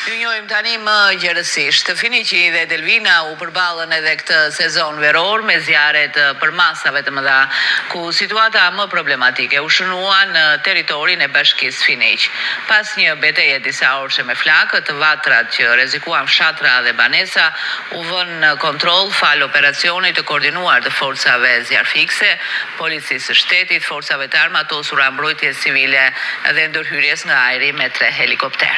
Ju njohim tani më gjerësisht. Finiqi dhe Delvina u përballën edhe këtë sezon veror me zjarret për masave të mëdha, ku situata më problematike u shënua në territorin e bashkisë Finiq. Pas një betejë disa orëshe me flakë, të vatrat që rrezikuan fshatra dhe banesa u vënë në kontroll fal operacionit të koordinuar të forcave zjarfikse, policisë së shtetit, forcave të armatosura, mbrojtjes civile dhe ndërhyrjes nga ajri me 3 helikopter.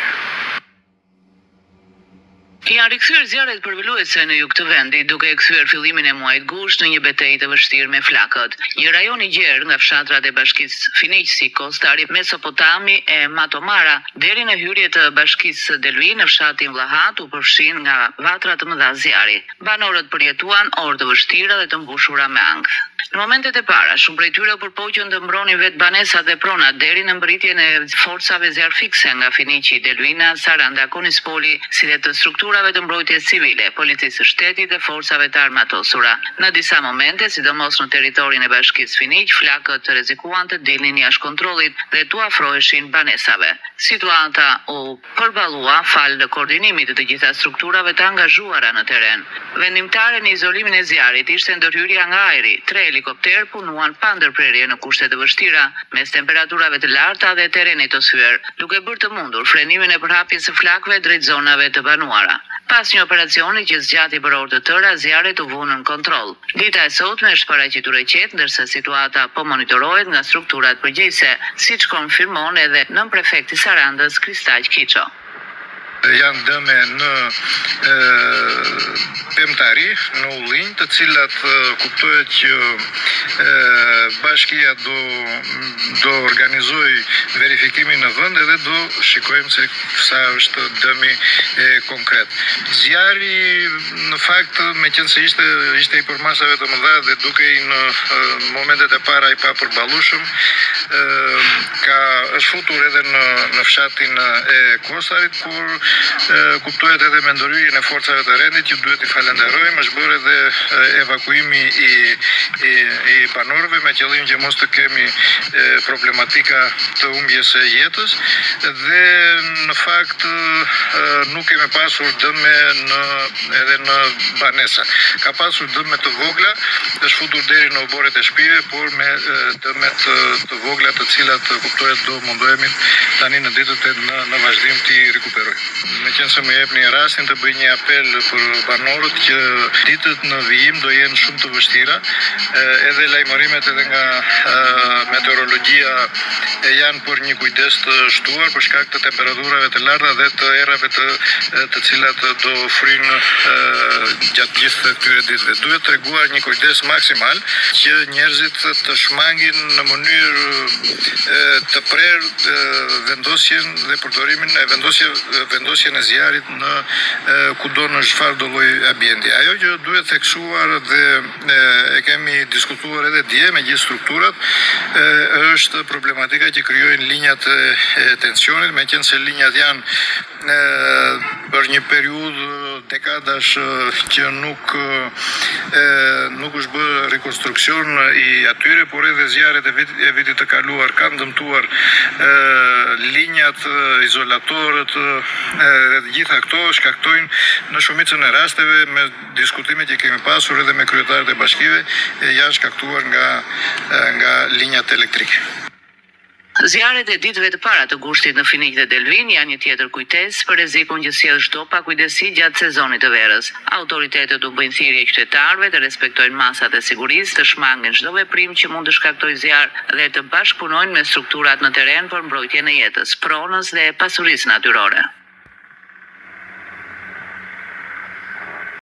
Janë rikthyer zjarret përvoluese në jug të vendit, duke e kthyer fillimin e muajit gusht në një betejë të vështirë me flakët. Një rajon i gjerë nga fshatrat e bashkisë Finiq si Kostari, Mesopotami e Matomara, deri në hyrje të bashkisë Delvin në fshatin Vllahat u përfshin nga vatra të mëdha zjarri. Banorët përjetuan orë të vështira dhe të mbushura me ankth. Në momentet e para, shumë prej tyre u përpoqën të mbronin vetë banesat dhe pronat deri në mbërritjen e forcave zjarfikse nga Finiqi, Delvina, Saranda, Konispoli, si dhe të strukturave të mbrojtjes civile, policisë së shtetit dhe forcave të armatosura. Në disa momente, sidomos në territorin e bashkisë Finiq, flakët rrezikuan të dilnin jashtë kontrollit dhe tu afroheshin banesave. Situata u përballua fal në koordinimit të gjitha strukturave të angazhuara në terren. Vendimtare në izolimin e zjarrit ishte ndërhyrja nga ajri. 3 helikopter punuan pa ndërprerje në kushte të vështira, mes temperaturave të larta dhe terrenit të thyer, duke bërë të mundur frenimin e përhapjes së flakëve drejt zonave të banuara. Pas një operacioni që zgjati për orë të tëra, zjarret u vënë në kontroll. Dita e sotme është paraqitur e qetë, ndërsa situata po monitorohet nga strukturat përgjegjëse, siç konfirmon edhe nënprefekti i Sarandës, Kristaq Kiço. Janë dëme në Pemtari, në Ullin, të cilat kuptohet që bashkia do organizoj verifikimin në vend edhe do shikojmë se sa është dëmi konkret. Zjarri në fakt me qenë se ishte i për masave të mëdha dhe duke i në momentet e para i pa përballueshëm, është futur edhe në fshatin e Kostarit, por kuptohet edhe me ndërhyrjen e forcave të rendit që duhet i falenderojmë, është bërë edhe evakuimi i banorëve me qëllim që mos të kemi problematika të humbjes së jetës dhe në fakt nuk kemi pasur dëme edhe në banesa. Ka pasur dëme të vogla, është futur deri në oboret e shtëpive, por me dëmet të vogla të cilat kuptohet do mundohemi tani në ditët në vazhdim t'i rikuperojmë. Me qenë se më jepni rastin të bëj një apel për banorët që ditët në vijim do jenë shumë të vështira, edhe lajmërimet edhe nga meteorologjia janë për një kujdes të shtuar për shkak të temperaturave të larta dhe të errave të cilat do frynë gjatë gjithë këtyre ditëve. Duhet treguar një kujdes maksimal që njerëzit të shmangin në mënyrë të prerë vendosjen dhe përdorimin e vendosjen e zjarrit në kudo në çfarë do lloj ambienti. Ajo që duhet theksuar dhe e kemi diskutuar edhe dje me gjithë strukturat është problematika që krijojnë linjat e tensionit, me qenë se linjat janë për një periudhë dekadash që nuk është bërë rekonstruksion i atyre, por edhe zjarret e vitit të kaluar kanë dëmtuar linjat, izolatorët, dhe gjitha këto shkaktojnë në shumicën e rasteve me diskutimet që kemi pasur edhe me kryetarët e bashkive janë shkaktuar nga linjat elektrike. Zjarret e ditëve të para të gushtit në Finiq dhe Delvin janë një tjetër kujtesë për rrezikun që sjell çdo pakujdesi gjatë sezonit të verës. Autoritetet u bëjnë thirrje qytetarëve të respektojnë masat e sigurisë, të shmangin çdo veprim që mund të shkaktojë zjarr dhe të bashkëpunojnë me strukturat në terren për mbrojtjen e jetës, pronës dhe pasurisë natyrore.